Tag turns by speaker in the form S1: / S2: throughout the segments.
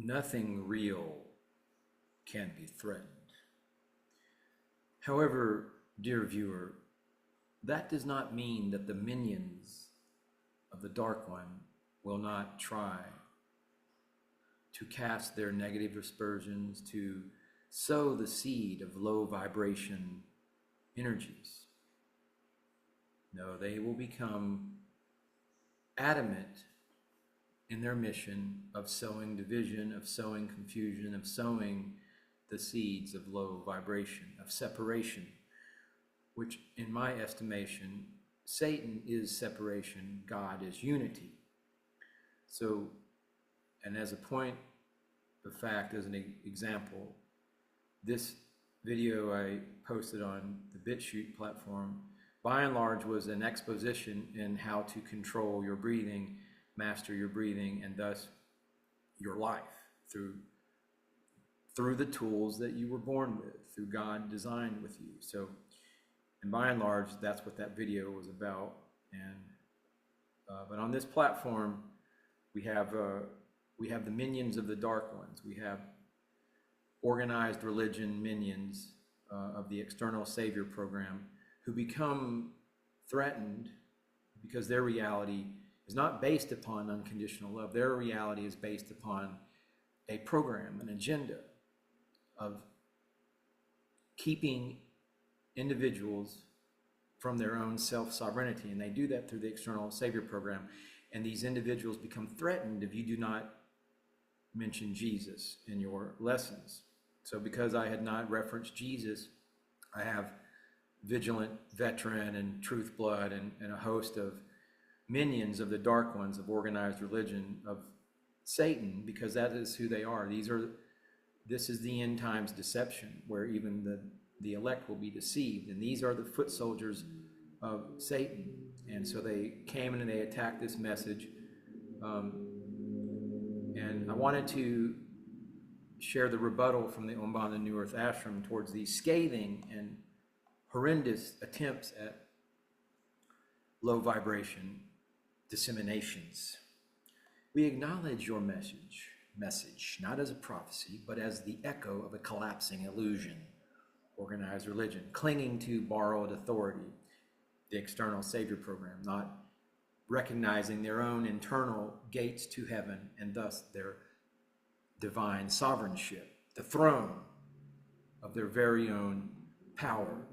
S1: nothing real can be threatened. However, dear viewer, that does not mean that the minions of the Dark One will not try to cast their negative aspersions, to sow the seed of low vibration energies. No, they will become adamant in their mission of sowing division, of sowing confusion, of sowing the seeds of low vibration, of separation, which in my estimation, Satan is separation, God is unity. So, and as a point of fact, as an example, this video I posted on the BitChute platform, by and large, was an exposition in how to control your breathing, master your breathing, and thus your life through the tools that you were born with, through God designed with you. So, and by and large, that's what that video was about. And but on this platform, we have the minions of the Dark Ones. We have organized religion minions of the External Savior program, who become threatened because their reality is not based upon unconditional love. Their reality is based upon a program, an agenda of keeping individuals from their own self-sovereignty. And they do that through the External Savior program. And these individuals become threatened if you do not mention Jesus in your lessons. So because I had not referenced Jesus, I have Vigilant Veteran and Truth Blood and a host of minions of the Dark Ones, of organized religion, of Satan, because that is who they are. This is the end times deception, where even the elect will be deceived. And these are the foot soldiers of Satan. And so they came in and they attacked this message. And I wanted to share the rebuttal from the Umbanda New Earth Ashram towards these scathing and horrendous attempts at low vibration disseminations. We acknowledge your message, not as a prophecy, but as the echo of a collapsing illusion, organized religion, clinging to borrowed authority, the External Savior program, not recognizing their own internal gates to heaven and thus their divine sovereignship, the throne of their very own power,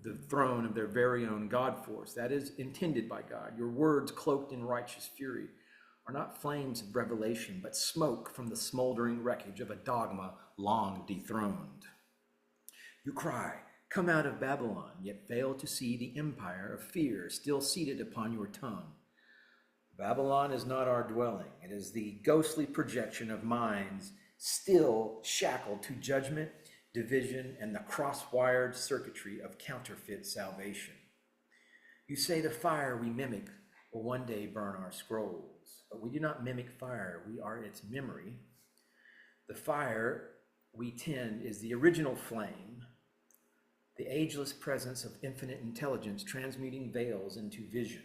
S1: the throne of their very own God force. That is intended by God. Your words, cloaked in righteous fury, are not flames of revelation, but smoke from the smoldering wreckage of a dogma long dethroned. You cry, "Come out of Babylon," yet fail to see the empire of fear still seated upon your tongue. Babylon is not our dwelling. It is the ghostly projection of minds still shackled to judgment, division, and the cross-wired circuitry of counterfeit salvation. You say the fire we mimic will one day burn our scrolls, but we do not mimic fire. We are its memory. The fire we tend is the original flame, the ageless presence of infinite intelligence transmuting veils into vision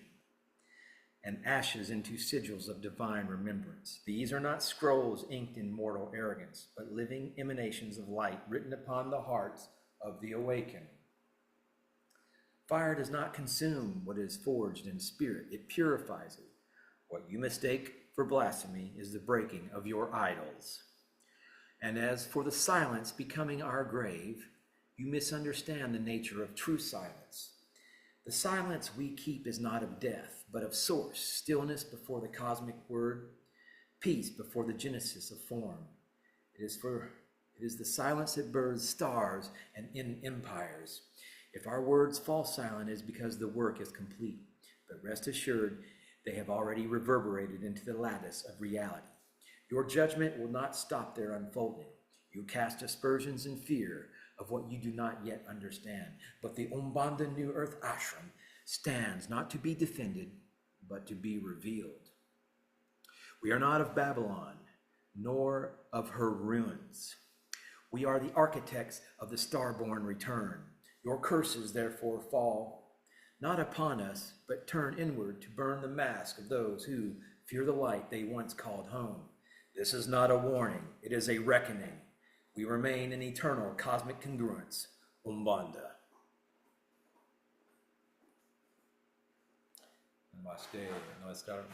S1: and ashes into sigils of divine remembrance. These are not scrolls inked in mortal arrogance, but living emanations of light written upon the hearts of the awakened. Fire does not consume what is forged in spirit, it purifies it. What you mistake for blasphemy is the breaking of your idols. And as for the silence becoming our grave, you misunderstand the nature of true silence. The silence we keep is not of death, but of source, stillness before the cosmic word, peace before the genesis of form. It is the silence that births stars and empires. If our words fall silent, it is because the work is complete. But rest assured, they have already reverberated into the lattice of reality. Your judgment will not stop their unfolding. You cast aspersions in fear of what you do not yet understand. But the Umbanda New Earth Ashram stands not to be defended, but to be revealed. We are not of Babylon, nor of her ruins. We are the architects of the Starborn return. Your curses, therefore, fall not upon us, but turn inward to burn the mask of those who fear the light they once called home. This is not a warning, it is a reckoning. We remain in eternal cosmic congruence. Umbanda.
S2: Namastê. Nós estamos